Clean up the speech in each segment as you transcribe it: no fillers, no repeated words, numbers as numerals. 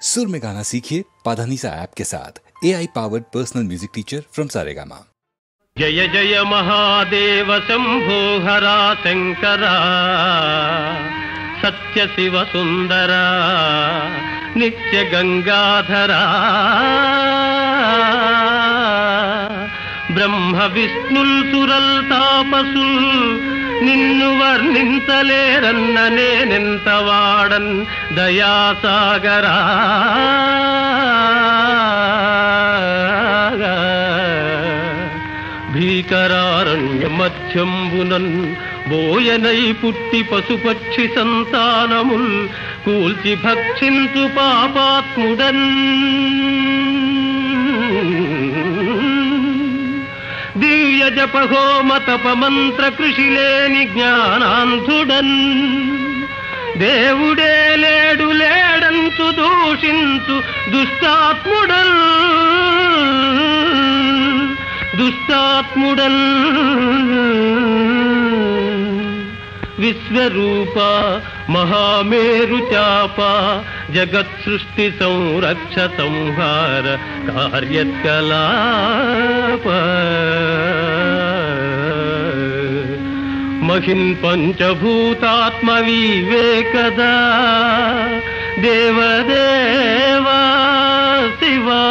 सुर में गाना सीखिए पाधानीसा ऐप के साथ। AI powered personal music teacher from Saregama. जय जय महादेव शंभो हरा शंकरा, सत्य शिव सुंदरा नित्य गंगाधरा, ब्रह्म विष्णुल सुरल तापसुल నిన్ను వర్ణించలేరన్న నేనెంతవాడన్ దయాసాగరా. భీకరారణ్య మధ్యంబునన్ బోయనై పుట్టి పశుపక్షి సంతానముల్ కూల్చి భక్షించు పాపాత్ముడన్, దివ్య జపహోమ తపమంత్ర కృషి లేని జ్ఞానాంధుడన్, దేవుడే లేడు లేడంచు దూషించు దుష్టాత్ముడన్, దుష్టాత్ముడన్. విశ్వరూప మహామేరు చాప జగత్ సృష్టి సంరక్ష సంహార కార్యకలాప, మహిన్ పంచభూతాత్మ వివేకదా దేవదేవా శివా,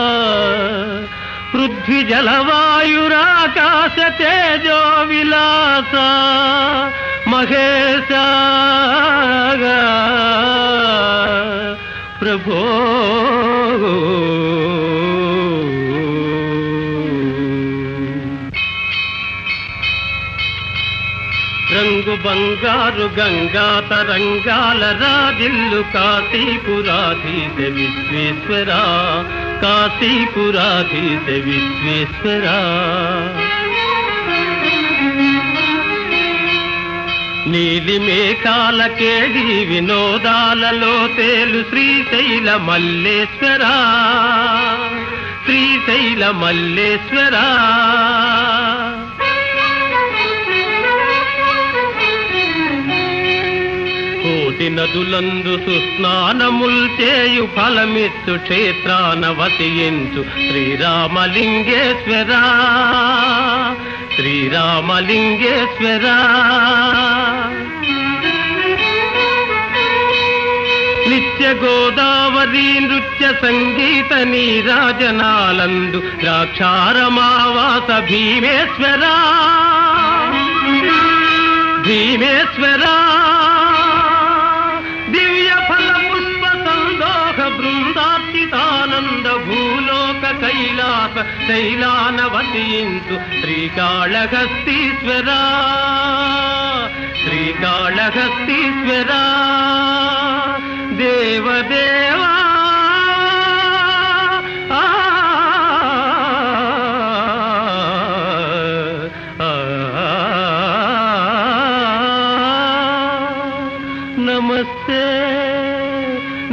పృథ్వీ జలవాయురాకాశ తేజో విలాస మహేశ ప్రభో. రంగు బంగారు గంగా తరంగాల రాజిల్లు కాశీపురాధీశ విశ్వేశ్వరా, కాశీపురాధీశ విశ్వేశ్వరా. నీలి మేఘాల కేడి వినోదాలలో తేలు శ్రీశైల మల్లేశ్వరా, శ్రీశైల మల్లేశ్వరా. కోటి నదులందు సుస్నానముల్ చేయు ఫలమిచ్చు క్షేత్రాన వసించు శ్రీరామలింగేశ్వరా, శ్రీరామలింగేశ్వరా. నిత్య గోదావరి నృత్య సంగీత నీరాజనాలందు ద్రాక్షారమావాస భీమేశ్వరా, భీమేశ్వరా. దివ్య ఫల పుష్ప సందోహ బృందార్చితానంద భూలోక కైలాస శైలాన వసించు శ్రీకాళహస్తీశ్వరా, శ్రీకాళహస్తీశ్వరా. దేవదేవా నమస్తే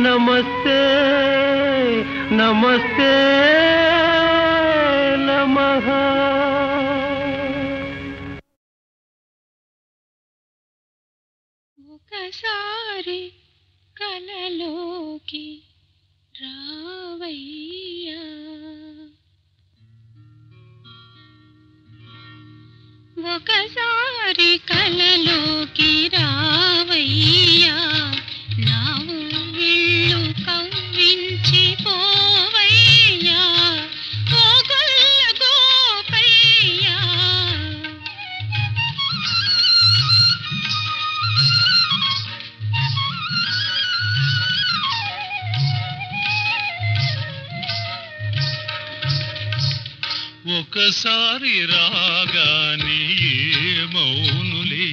నమస్తే నమస్తే నమః. ఒకసారి కలలోకి రావయ్యా, ఒకసారి కలలోకి రావయ్యా, నా ఊళ్ళు కవ్వించి పోవయ్యా, ఓ గొల్ల గోపయ్యా. ఒకసారి రాగానే మౌనులే,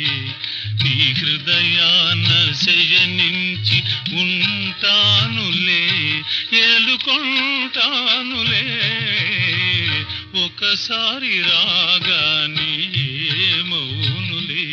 నీ హృదయాన శయనించి ఉంటానులే, ఏలుకొంటానులే. ఒకసారి రాగానే మౌనులే.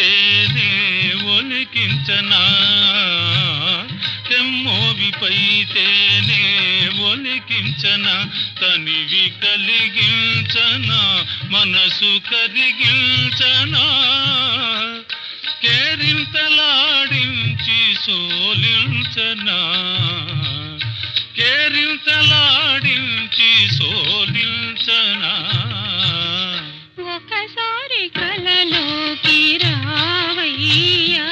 పైతేనే ఒలికించనా, తెమ్మోవి పైతేనే ఒలికించనా, తనివి కలిగించనా, మనసు కరిగించనా, కేరింతలాడించి సోలించనా, కేరింతలాడించి సోలించనా. ఒకసారి కలలోకి రావయ్యా,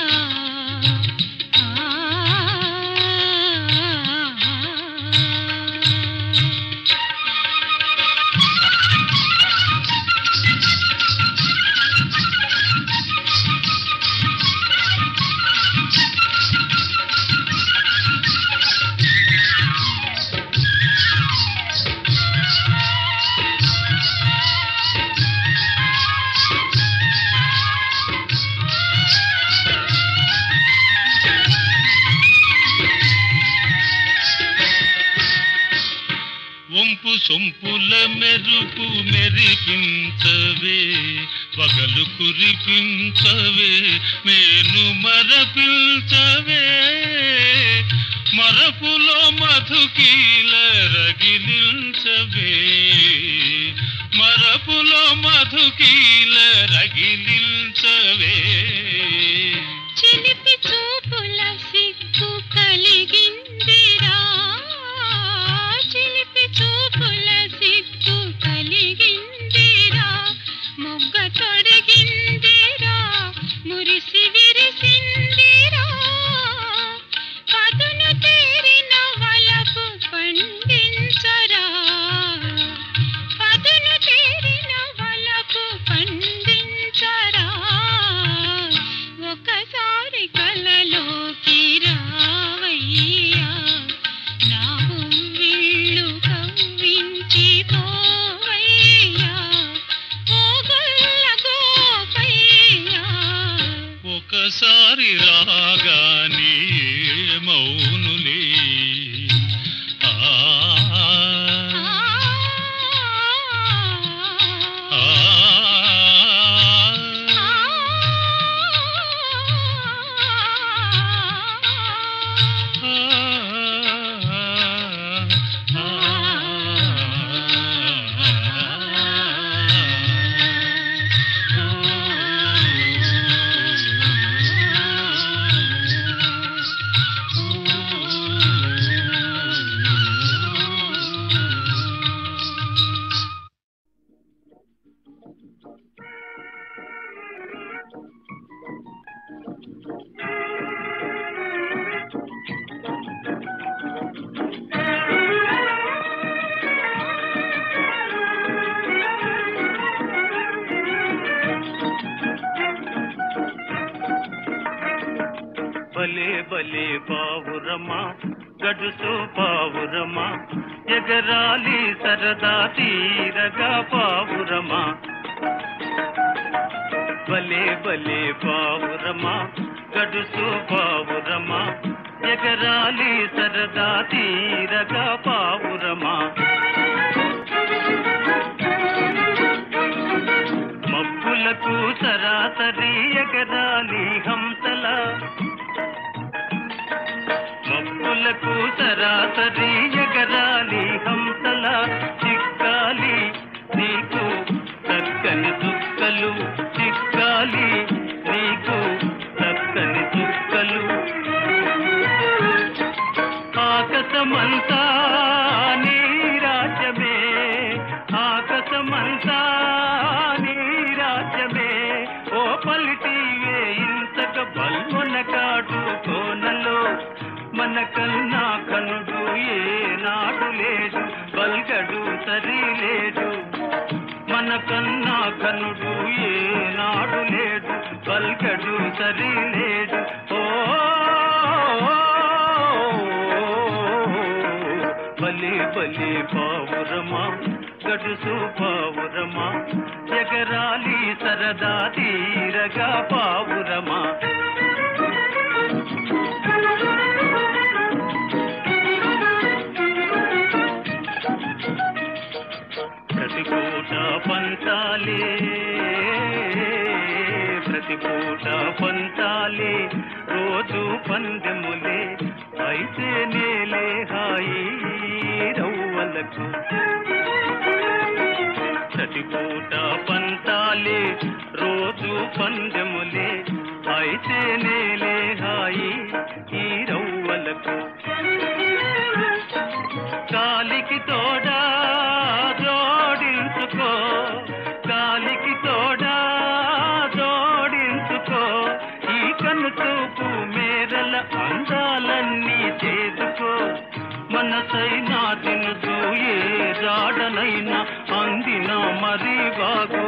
వంపు సొంపుల మెరుపు మెరిపించవే, పగలు కురిపించవే, మేను మరపించవే, మరపులో మధుకీల రగిలించవే, మరపులో మధుకీల రగిలించవే. చిలిపి చూపుల సిగ్గు కలిగిందిరా, చిలిపి చూపుల సిగ్గు కలిగిందిరా, మొగ్గ తొడిగిందిరా, మురిసి విరిసిందిరా, పదును తేరిన వలపు పండించరా, పదును తేరిన వలపు పండించరా. ఒకసారి కలలోకి రావయ్యా, నా ఉవ్విళ్ళు కవ్వించి పోవయ్యా, ఓ గొల్ల గోపయ్యా. ఒకసారి రాగానే మౌనులే, ఆ ఆ భలే భలే పావురమా, గడుసు పావురమా, ఎగరాలి సరదా తీరగా పావురమా. భలే భలే పావురమా, గడుసు పావురమా, ఎగరాలి సరదా తీరగా పావురమా. మబ్బులకు సరాసరి ఎగరాలి హంసల, మబ్బులకు సరాసరి ఎగరాలి హంసల, చిక్కాలి నీకు చక్కని చుక్కలు, చిక్కాలి నీకు చక్కని చుక్కలు. ఆకాశమంతా నీ రాజ్యమే, ఆకాశమంతా నీ రాజ్యమే, ఓ పలిటివే ఇంతక బల్మొన కాడు కోనలో, మనకన్నా కనుడు ఏనాడు లేడు, బల్గడు సరి లేడు, మనకన్నా కనుడు ఏనాడు లేడు, బల్గడు సరి లేడు. ఓ బలి బలి పావురమా, గడుసు పావురమా, ఎగరాలి సరదా తీరగా పావురమా. ప్రతి పూట పంచాలే, ప్రతి ప్రతిపూట పంతాలే రోజు పందెములే అయితే నేలే హాయి రవ్వలకు ప్రతిపూట పంతాలే రోజు పందెములే అయితే నేలే హాయి ఈ రవ్వలకు కాలికి తోడా జోడించుకో కాలికి తోడా జోడించుకో ఈ కన్ను చూపు మేరల అందాలన్నీ చేదుకో మనసైనా తినుసు ఏ జాడనైనా అందిన మరీ బాగు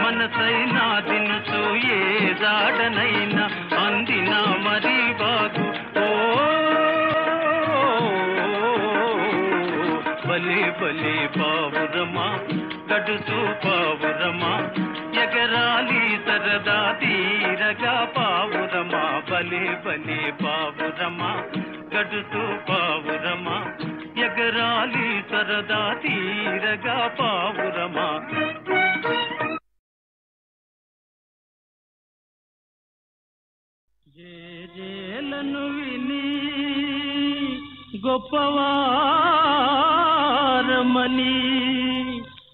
మనసైనా తినుసు ఏ జాడనైనా అందిన మరీ బాగు ఓ బలే బలే పావురమా గడుసు పావురమా ఎగరాలి సరదా తీరగా పావురమా బలే బలే పావురమా గడుసు పావురమా ఎగరాలి సరదా తీరగా పావురమా జేలను విని గొప్పవారమని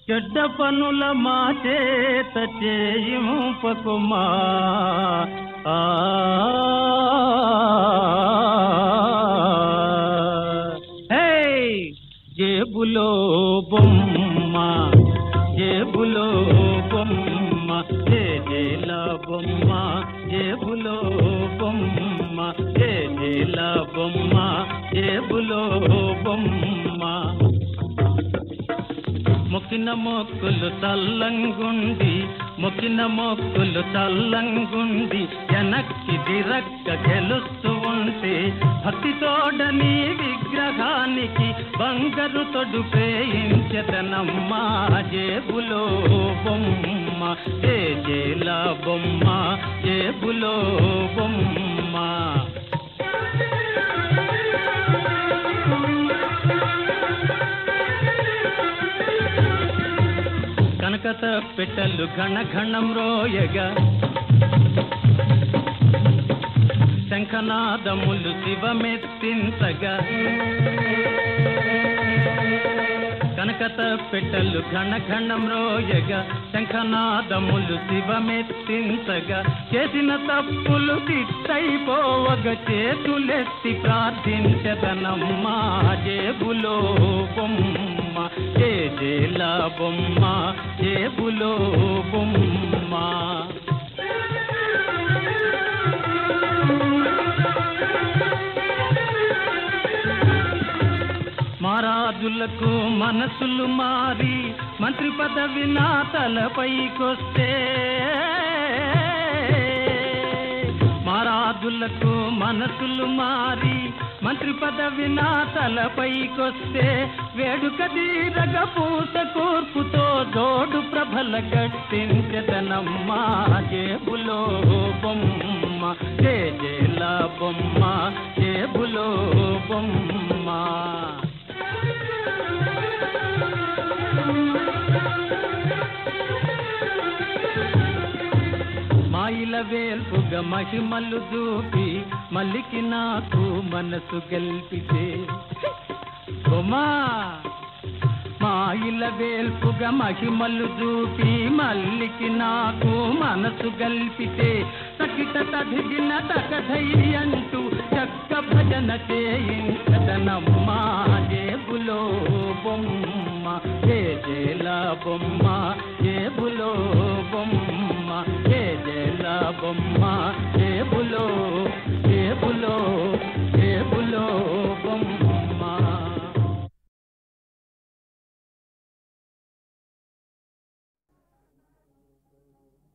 చెడ్డ పనుల మా చేత చేయింపకుమా జేబులో బొమ్మ జేబులో బొమ్మ జేజేల బొమ్మ జేబులో బొమ్మ జేజేల బొమ్మ జేబులో బొమ్మ మొక్కిన మొక్కులు చల్లంగుండి మొక్కిన మొక్కులు చల్లంగుండి వెనక్కి దిరక్క గెలుస్తూ ఉంటే భక్తితోడని విగ్రహానికి బంగారు తొడుపేయించదనమ్మా జేబులో బొమ్మ జేజేల బొమ్మ జేబులో బొమ్మ కనకత పెట్టలు ఘన ఘనం రోయగా శంఖనాదములు శివమెత్తించగా కనకత పెట్టలు ఘన ఘనం రోయగా శంఖనాదములు శివమెత్తించగా చేసిన తప్పులు తిట్టయిపోవగా చేతులెత్తి ప్రార్థించదనమ్మా జేబులో బొమ్మ జేజేల బొమ్మ జేబులో బొమ్మ మారాజులకు మనసులు మారి మంత్రి పదవి నా తలపైకొస్తే మారాజులకు మనసులు మారి మంత్రి పదవి నా తలపైకొస్తే వేడుక తీరగ పూత కూర్పుతో జోడు ప్రభల గట్టించదనమ్మా జేబులో బొమ్మ జేజేల బొమ్మ జేబులో బొమ్మ మాయిల వేల్పుగా మహిమలు చూపి మల్లికి నాకు మనసు గెల్పితే బొమ్మా మాయిల వేల్పుగా మహిమలు చూపి మల్లికి నాకు మనసు గల్పితే సకిట తదిగిన తకధైర్యంటూ చక్క భజన చేయించదనమ్మా జేబులో బొమ్మ జేజేల బొమ్మ జేబులో బొమ్మ జేజేల బొమ్మ జేబులో జేబులో జేబులో బొమ్మ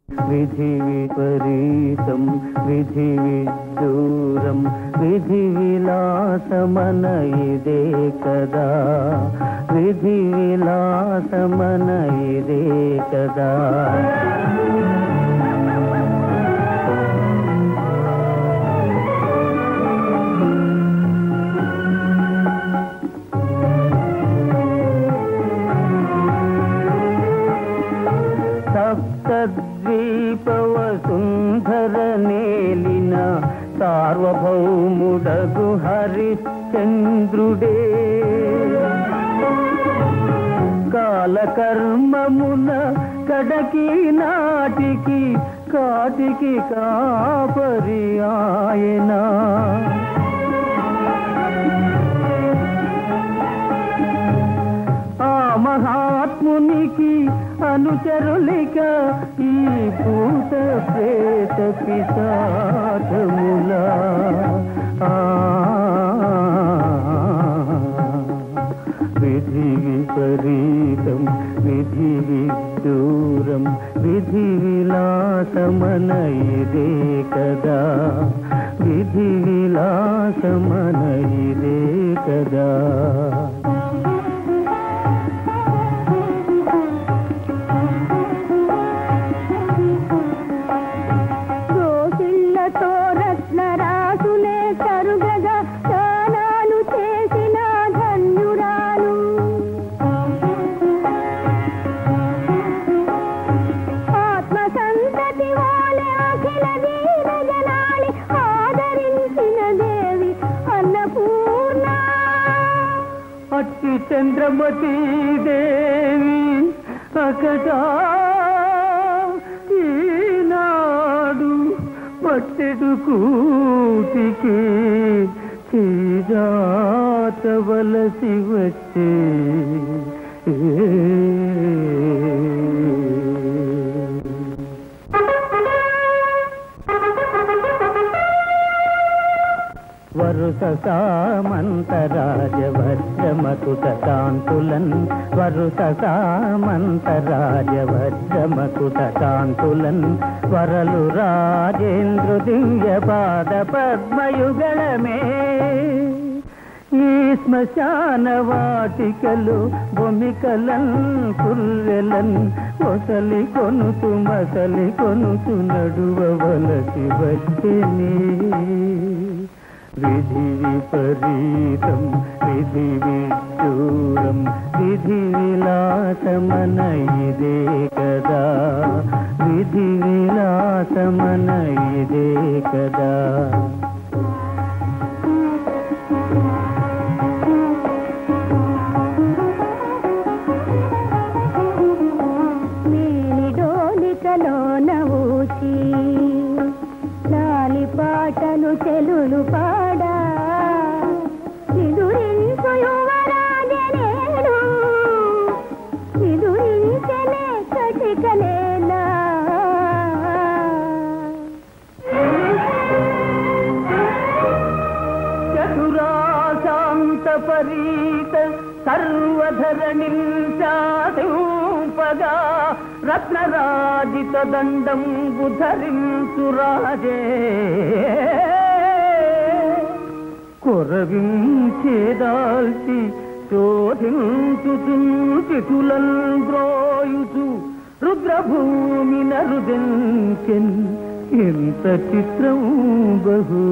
విధి విపరీతం విధి విదూరం విధి విలాసమన ఇదే కదా విధి విలాసమన ఇదే కదా సప్తద్వీపవసుందర నేలిన సార్వభౌముడగు హరిశ్చంద్రుడే కాలకర్మమున కడకి నాటికి కాటికి కాపరి ఆయన ఆ మహాత్మునికి అనుచరులిక ఈ భూత ప్రేత పిశాచముల విధి విపరీతం విధి విదూరం విధి విలాసమన ఇదే కదా విధి విలాసమన ఇదే కదా దోసిళ్లతో రత్నరాసులే తరుగగా దానాలు చేసిన ధన్యురాలు ఆత్మ సంతతి వాలే అఖిల వీరజనాళి ఆదరించిన దేవి అన్నపూర్ణ అట్టి చంద్రమతి దేవి అకటా ఈనాడు పట్టెడు కూటికి చీజాతవలసి వచ్చే వరుస సామంతరాజ వజ్రమకుట కాంతులన్ వరుస సామంతరాజ వజ్రమకుట కాంతులన్ వరలు రాజేంద్ర దివ్య పాద పద్మయుగళమే ఈ శ్మశాన వాటికలు భూమికలన్ కుర్రెలన్ ఒసలి కొనుతు మసలి కొనుతు నడువవలసి వచ్చేని విధి విపరీతం విధి విదూరం విధి విలాసమన ఇదే కదా విధి విలాసమన ఇదే కదా మేలిడోలికలోన ఊచి లాలి పాటలు చెలులు పాడా నిదురించు యువరాజనేడు నిదురించలే కటికలేనా చతురాశాంత పరీత సర్వధరణిం చాదింపగా రత్నరాజిత దండం బుధరించు రాజే కొరవించేదాల్చి శోధించుతులను ద్రోయుచు రుద్రభూమి నరుదెంచెన్ ఎంత చిత్రం బహు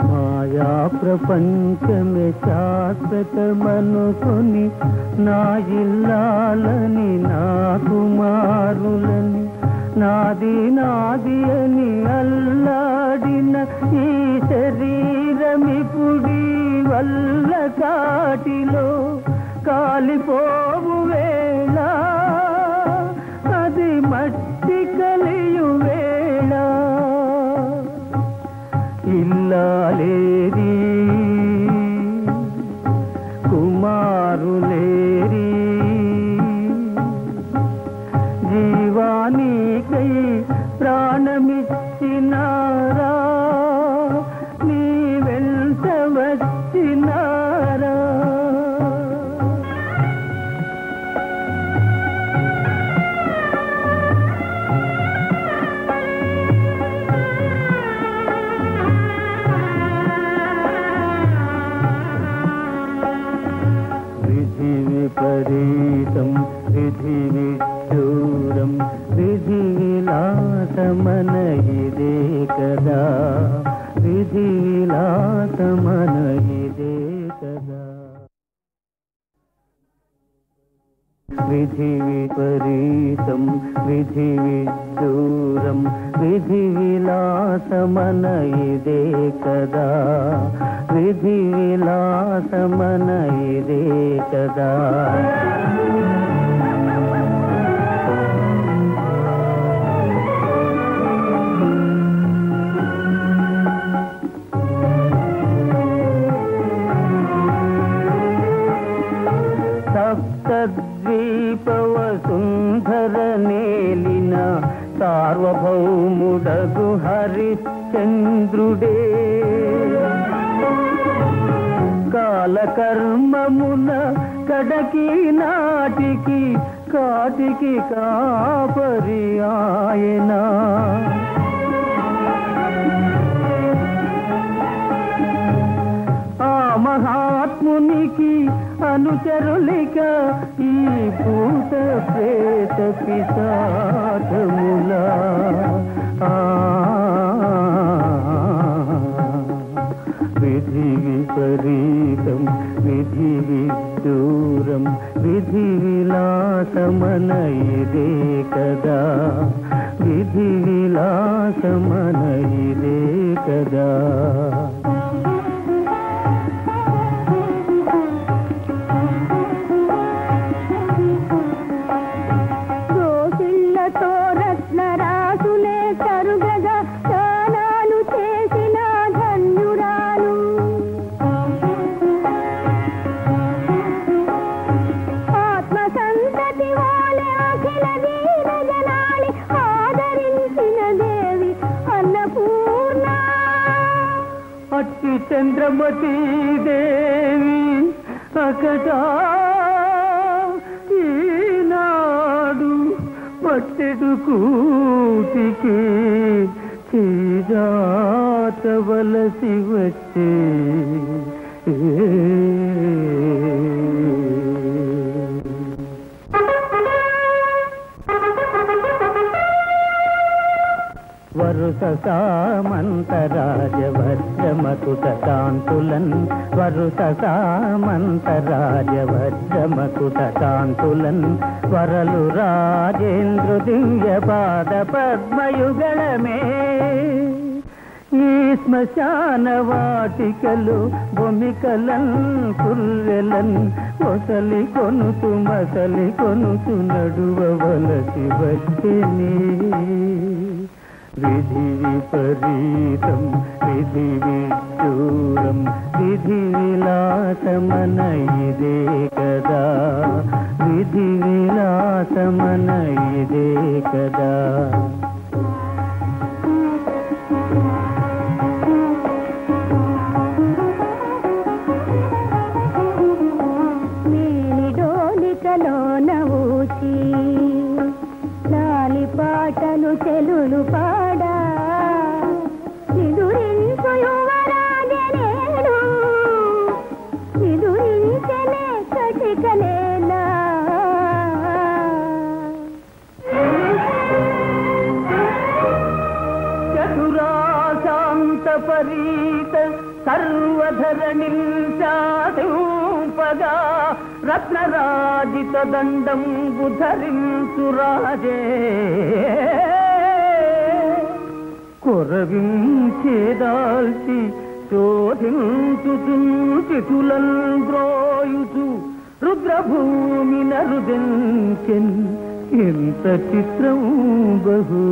మాయా ప్రపంచమే శాశ్వతమనుకొని నా ఇల్లాలని నా కుమారులని నాది నాది అని అల్లాడిన ఈ శరీరమిపుడి వల్ల కాటిలో కాలిపోవు వేళ అది మట్టి కలియు వేళ ఇల్లాలేరి కుమారులేరి జీవానికై ప్రాణమిచ్చినారా నీ వెంట వచ్చినారా విధి విపరీతం విధి విదూరం విధి విలాసమన ఇదే కదా విధి విలాసమన ఇదే కదా విధి విపరీతం విధి విదూరం విధి విలాసమన ఇదే కదా విధి విలాసమన ఇదే కదా సప్తద్వీపవసుంధర నేలిన సార్వభౌముడగు హరిశ్చంద్రుడే కాలకర్మమున కడకి నాటికి కాటికి కాపరి ఆయన ఆ మహాత్మునికి అనుచరులిక ఈ భూత ప్రేత పిశాచముల విధి విపరీతం విధి విదూరం విధి విలాసమన ఇదే కదా విధి విలాసమన ఇదే కదా చంద్రమతి దేవి అకట ఈనాడు పట్టెడు కూటికి చీజాతవలసి వచ్చే వరుస సామంతరాజవజ్రమకుట కాంతులన్ వరుస సామంతరాజవజ్రమకుట కాంతులన్ వరలు రాజేంద్ర దివ్య పాద పద్మయుగళమే ఈ శ్మశాన వాటికలు భూమికలన్ కుర్రెలన్ మొసలి కొనుతు మసలి కొనుతు నడువవలసి వచ్చేని విధి విపరీతం విధి విదూరం విధి విలాసమన ఇదే కదా విధి విలాసమన ఇదే కదా నీడోలికలోన ఊచి లాలి పాటలు చెలులు పాడా నిదురించు యువరాజనేడు నిదురించనే కటికలేనా చతురాశాంత పరీత సర్వధరణిం శాసింపగా రత్నరాజిత దండం బుధరించు రాజే కొరవించేదాల్చి శోధించు చితులన్ ద్రోయుచు రుద్రభూమి నరుదెంచెన్ ఎంత చిత్రం బహు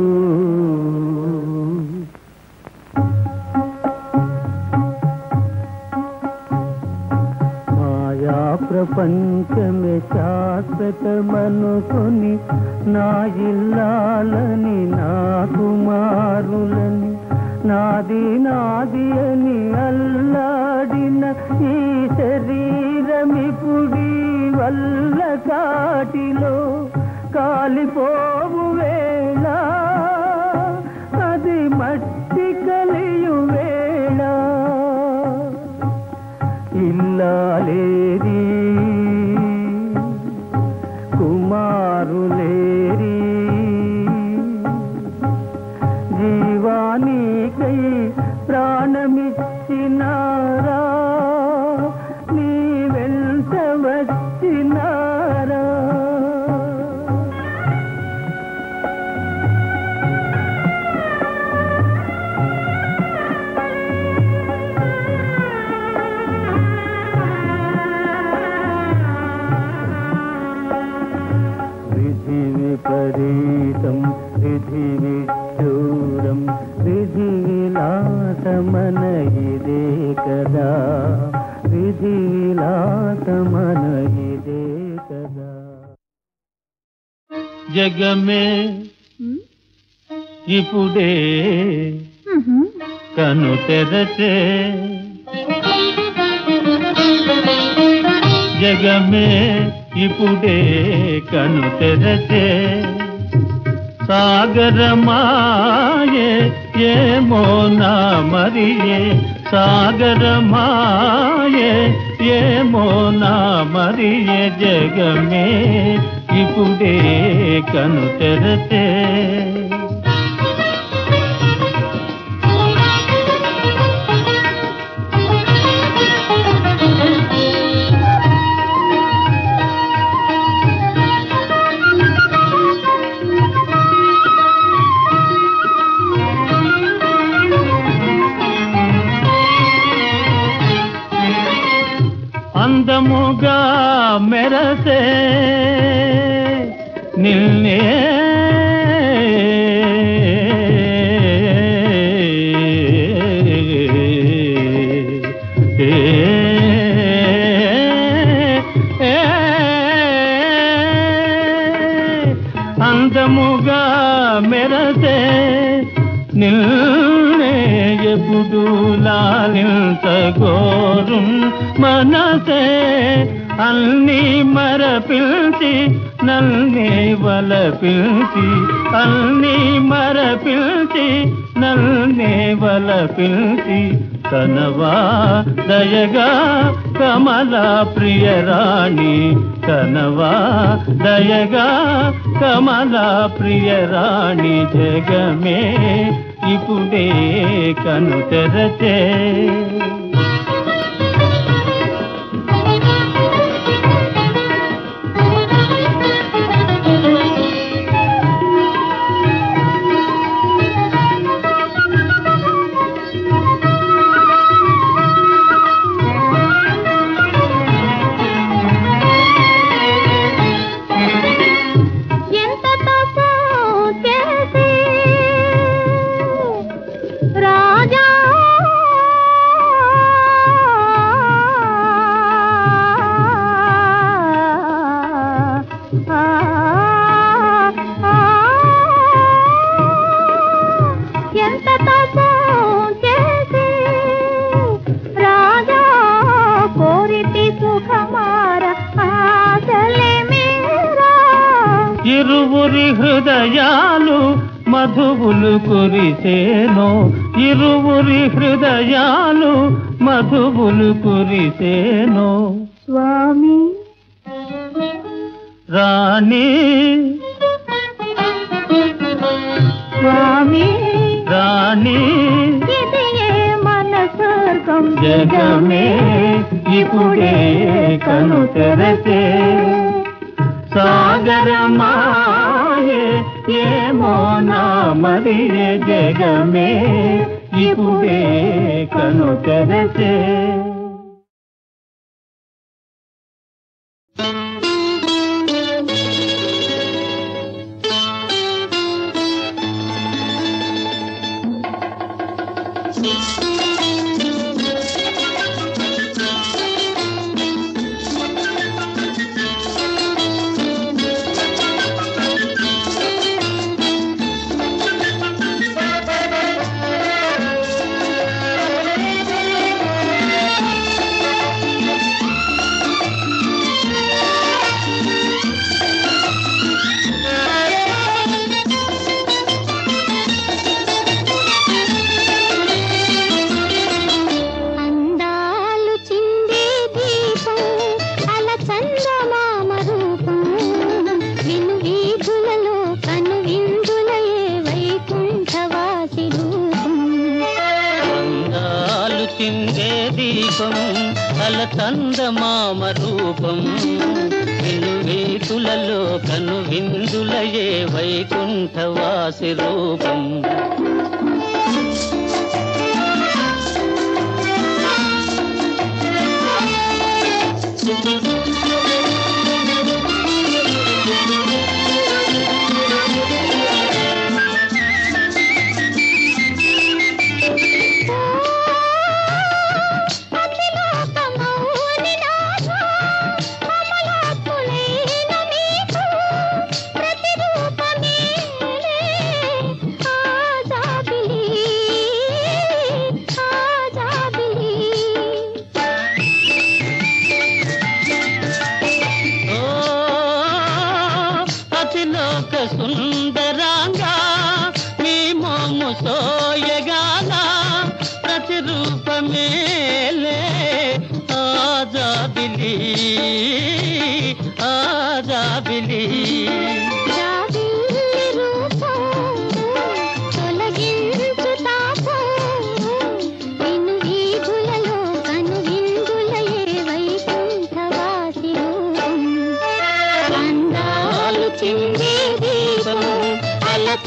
ప్రపంచమే శాశ్వతమనుకొని నా ఇల్లాలని నా కుమారులని నాది నాది అని అల్లాడిన ఈ శరీరమిపుడి వల్ల కాటిలో కాలిపోవు వేళ అది మట్టి కలియు వేళ ఇల్లాలేరి కుమారులేరి జీవానికై ప్రాణమిచ్చినారా నీ వెంట వచ్చినారా విపరీతం విధి విడ్డూరం విధి విలాసమన ఇదే కదా విధి విలాసమన ఇదే కదా జగమే ఇప్పుడే కను తెరచే జగమే ఇప్పుడే కను తెరచే సాగరమాయే ఏమో నా మరియే సాగరమాయే ఏమో నా మరియే జగమే ఇప్పుడే కను తెరచే అందముగా మెరసే నిన్నే అందముగా మెరసే నిన్నే ఎప్పుడు లాలించగోరు మనసే అన్ని మరపిల్చి నల్నే వలపిల్చి అన్ని మరపిల్చి నల్నే వలపిల్చి కనవా దయగా కమలా ప్రియరాణి కనవా దయగా కమలా ప్రియరాణి జగమే ఇప్పుడే కను తెరచే ఇరువురి హృదయాలు మధువులు కురిసేనో ఇరువురి హృదయాలు మధువులు కురిసేనో స్వామి రాణి స్వామి రాణి ఇది మన స్వర్గం జగమే ఇప్పుడే కను తెరచే సాగరమాయే ఏమో నా మరియే జగమే ఇప్పుడే కను తెరచే చందమామ రూపం వెలువేతులలో కను విందులయే వైకుంఠవాసి రూపం ఒక సుందరాంగా మీ మోము సోయగాల ప్రతిరూపమేలే ఆజాబిలి ఆజాబిలి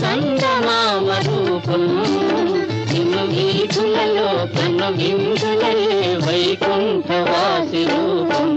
చందమామ రూపం నిన్ను వీధులలో కన్ను విందులయే వైకుంఠవాసి రూపం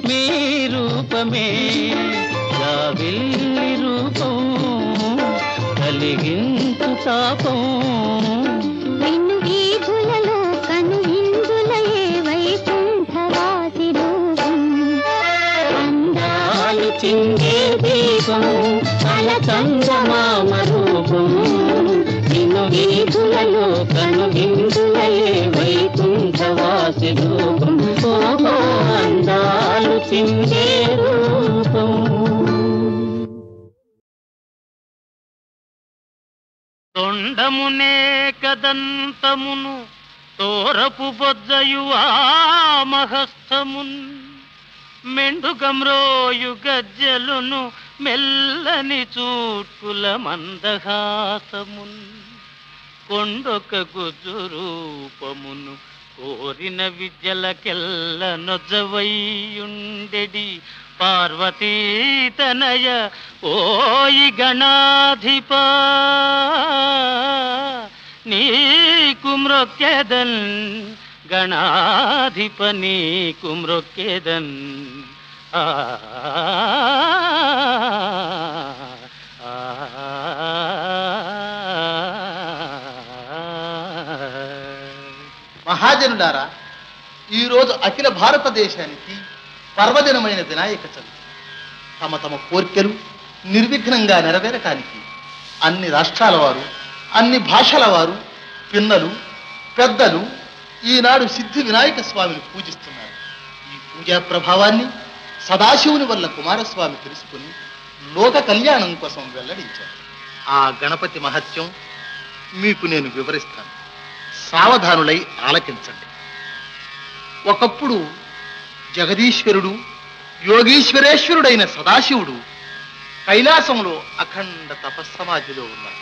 మీ రూపమే జాబిల్లి రూపం కలిగించు తాపం నిన్ను వీధులలో కను ఇందులయే వైకుంఠవాసి రూపం అందాలు చిందే దీపం అల చందమామ రూపం నిన్ను వీధులలో కను ఇందులయే వైకుంఠవాసి రూపం అందాలు చిందే రూపం తొండమునే కదంతమును తోరపు బొజ్జయు మహస్థమున్ మెండుగమ్రోయు గజ్జలును మెల్లని చూట్కుల మందహాసమున్ కొండొక గుజు రూపమును కోరిన విద్యలకెల్ల నొజ్జవైయుండెడి పార్వతీతనయ ఓయి గణాధిప నీకు మ్రొక్కెదన్ గణాధిప నీకు మ్రొక్కెదన్ మహాజనులారా, ఈరోజు అఖిల భారతదేశానికి పర్వదినమైన వినాయక చవితి. తమ తమ కోరికలు నిర్విఘ్నంగా నెరవేరటానికి అన్ని రాష్ట్రాల వారు, అన్ని భాషల వారు, పిన్నలు పెద్దలు ఈనాడు సిద్ధి వినాయక స్వామిని పూజిస్తున్నారు. ఈ పూజా ప్రభావాన్ని సదాశివుని వల్ల కుమారస్వామి తెలుసుకుని లోక కళ్యాణం కోసం వెల్లడించారు. ఆ గణపతి మహత్యం మీకు నేను వివరిస్తాను. సావధానులై ఆలకించండి. ఒకప్పుడు జగదీశ్వరుడు, యోగీశ్వరేశ్వరుడైన సదాశివుడు కైలాసంలో అఖండ తపస్సమాధిలో ఉన్నారు.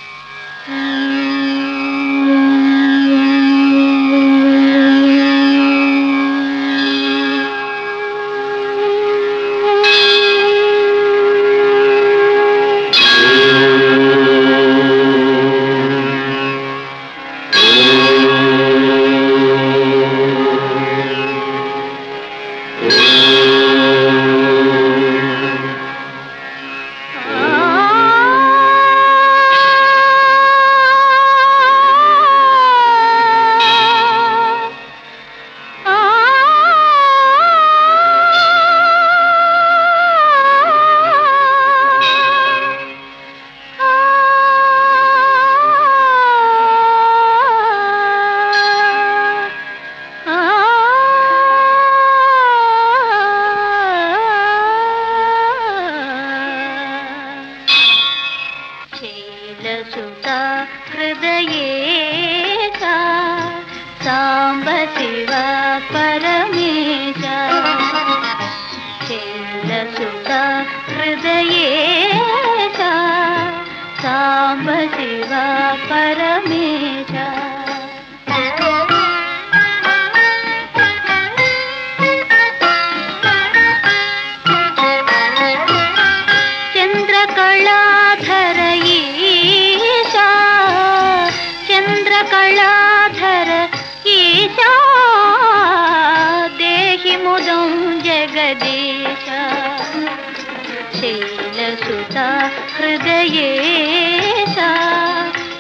హృదయేశ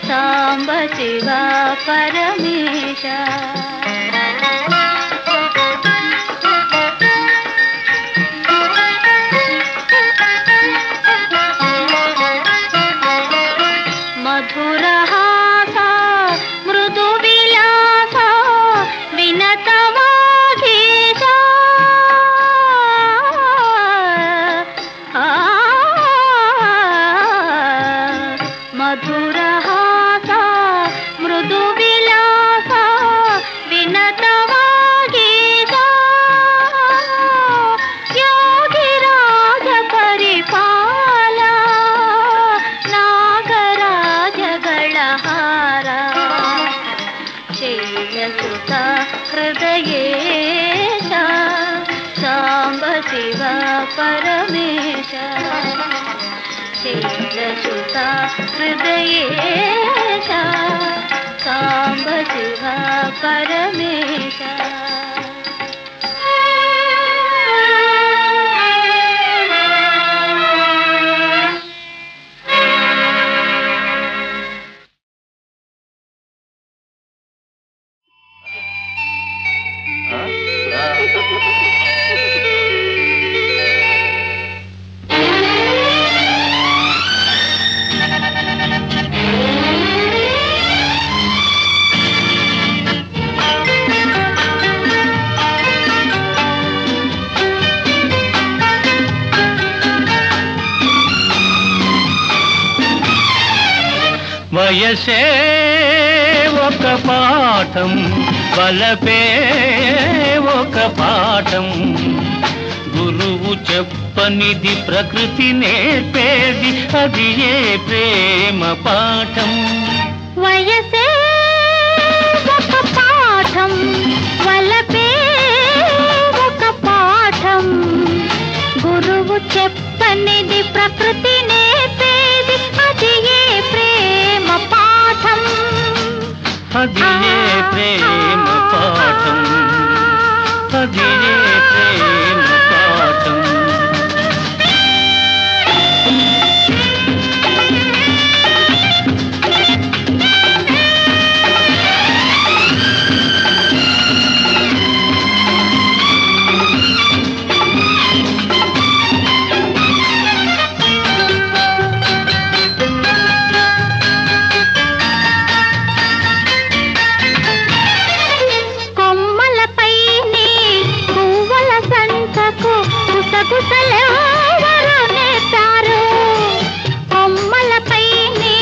సాంబ శివ పరమేశ మధురహాస మృదు విలాస వినతవాగీశ మధురహాస మృదు విలాస వినతవాగీశ యోగిరాజ పరిపాల నాగరాజగళహార శైలసుత హృదయేశ సాంబ శివ పరమేశ శైలసుత హృదయేశ సాంబ శివ పరమేశ వయసే ఒక పాఠం వలపే ఒక పాఠం గురువు చెప్పనిది ప్రకృతి నేర్పేది అది ఏ ప్రేమ పాఠం వయసే ఒక పాఠం వలపే ఒక పాఠం గురువు చెప్పనిది ప్రకృతి నేర్పేది అది ఏ ప్రేమ పాఠం అది ఏ ప్రేమ పాఠం అది ఏ ప్రేమ పాఠం గుసగుసలెవరు నేర్పారు కొమ్మలపైని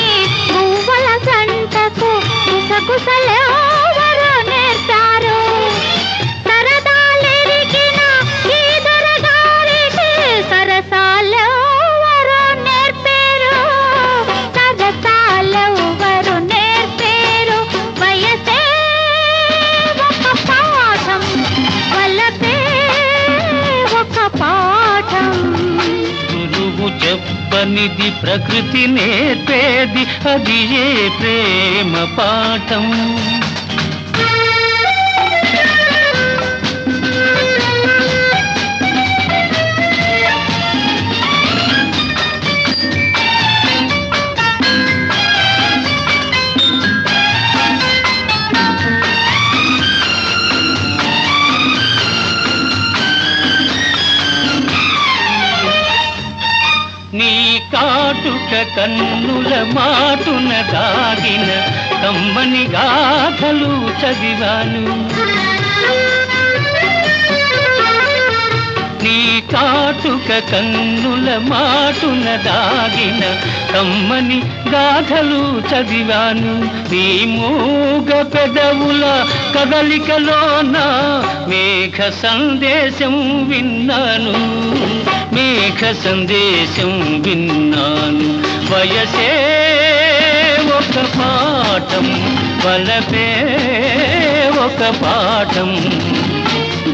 గువ్వల సంతకు గుసగుసలెవరు నేర్పారు సరదాలెరిగిన ఈ దొరగారికి సరసాలెవరు నేర్పారు సరసాలెవరు నేర్పారు వయసే ఒక పాఠం వలపే ఒక పాఠం గురువు చెప్పనిది ప్రకృతి నేర్పేది అది ఏ ప్రేమ పాఠం నీ కాటుక కన్నుల మాటున దాగిన కమ్మని గాథలు చదివాను నీ కాటుక కన్నుల మాటున దాగిన కమ్మని గాథలు చదివాను నీ మూగ పెదవుల కదలికలోన మేఘ సందేశం విన్నాను మేఘ సందేశం విన్నాను వయసే ఒక పాఠం వలపే ఒక పాఠం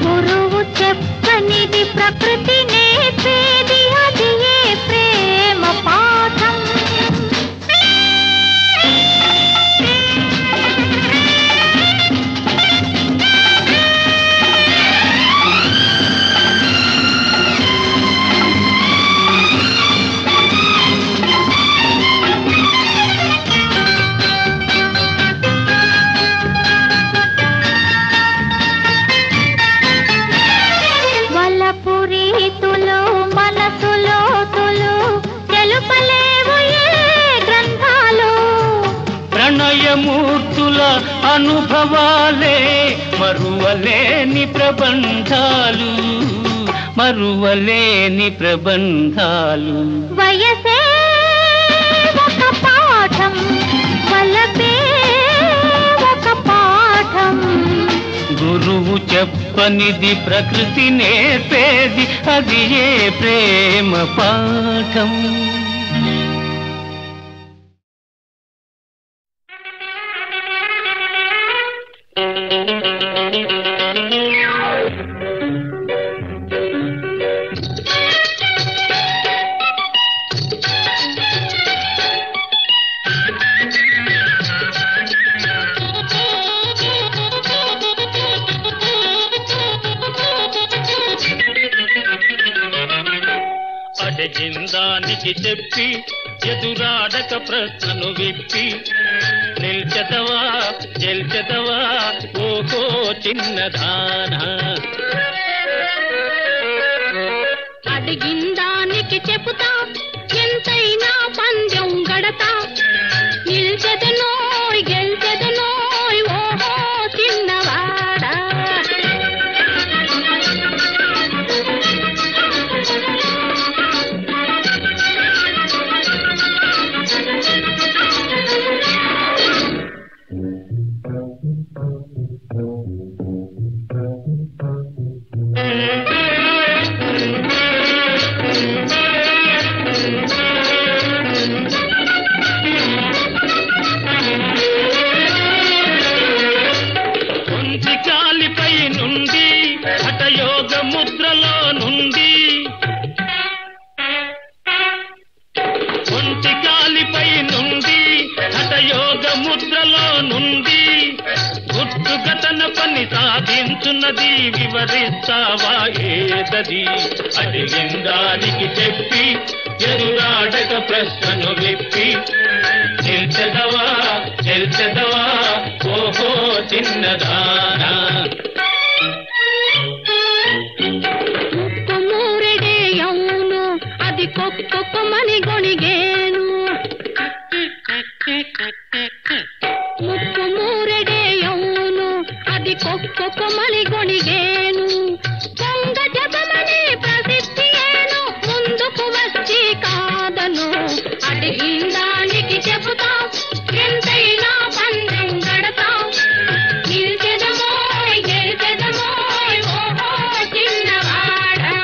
గురువు చెప్పనిది ప్రకృతి నేర్పేది అది ఏ ప్రేమ పాఠం అనుభవాలే మరువలేని ప్రబంధాలు, మరువలేని ప్రబంధాలు. వయసే ఒక పాఠం, వలపే ఒక పాఠం. గురువు చెప్పనిది ప్రకృతి నేర్పేది, అది ఏ ప్రేమ పాఠం. అడిగిందానికి చెప్పి ఎదురాడక ప్రశ్నను విప్పి నిల్చెదవా గెల్చెదవా ఓకో చిన్నదానా. అడిగిందానికి చెబుతా, ఎంతైనా పందెం గడతా. నిల్చెదనోయ్ గెల్చెదనోయ్ ఓహో చిన్నవాడా. సాధించున్నది వివరిస్తావా ఏదది. అడిగిందానికి చెప్పి ఎదురాడక ప్రశ్నను విప్పి నిల్చెదవా గెల్చెదవా ఓహో చిన్నదానా. ముక్కుమూరెడే అవును, అది కొక్కొక్కమని గొణిగేను. ముక్కుమూరెడే అవును, అది కొక్కొక్కమని గొణిగేను. పొంగ జపమని ప్రసిద్ధి ఏను, ముందుకు వచ్చి కాదను. అడిగిందానికి చెబుతా, ఎంతైనా పందెం గడతా. నిల్చెదమోయ్ గెలిచెదమోయ్ ఓహో చిన్నవాడా.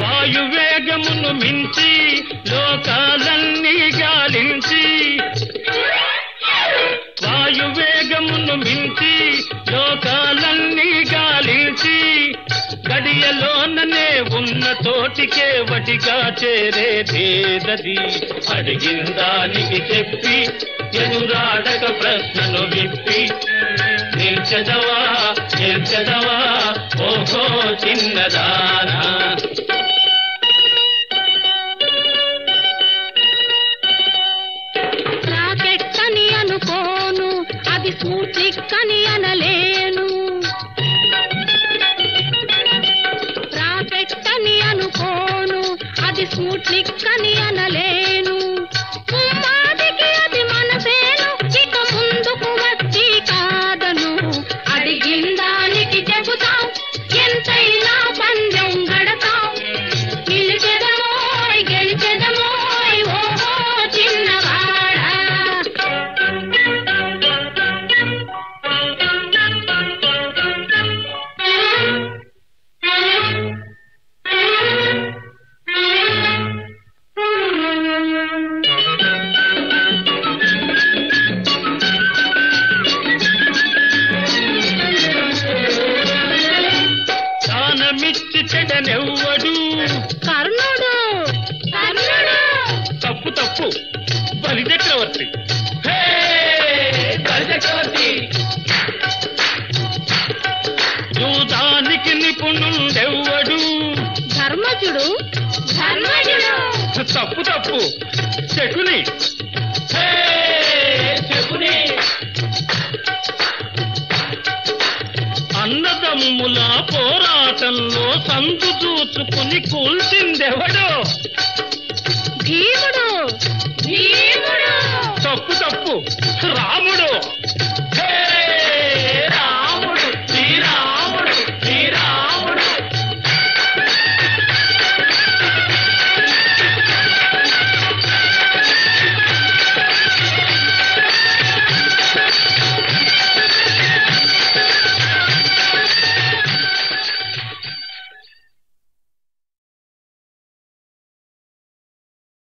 వాయువేగమును మించి లోకాలన్నీ గాలించి, వాయువేగమును మించి లోకాలన్నీ గాలించి, గడియలోననే ఉన్న తోటికే వటిగా చేరేదేదది. అడిగిందానికి చెప్పి ఎదురాడక ప్రశ్నను విప్పి నిల్చెదవా గెల్చెదవా ఓహో చిన్నదానా. రాకెట్టని అనుకోను, అది సూచిక్కని అనలేను. రాకెట్టని అనుకోను, అది సూచిక్కని అనలేను. ఉమ్మాదికి అది మనసేను, ఇక ముందుకు వచ్చి కాదను. అడిగిందానికి చెబుతాం, ఎంతైనా పందెం గడతాం. నిలిచెదమోయ్ గెలిచెదమోయ్ ఓహో చిన్నవాడా. దానమిచ్చి చెడనెవ్వడు కర్ణుడు కర్ణుడు. తప్పు తప్పు, బలి చక్రవర్తి. హే బలి చక్రవర్తి. ధర్మజుడు ధర్మజుడు తప్పు తప్పు శకుని శకుని అన్నదమ్ముల పోరాటంలో సందు చూసుకుని కూల్చిందెవడో భీముడు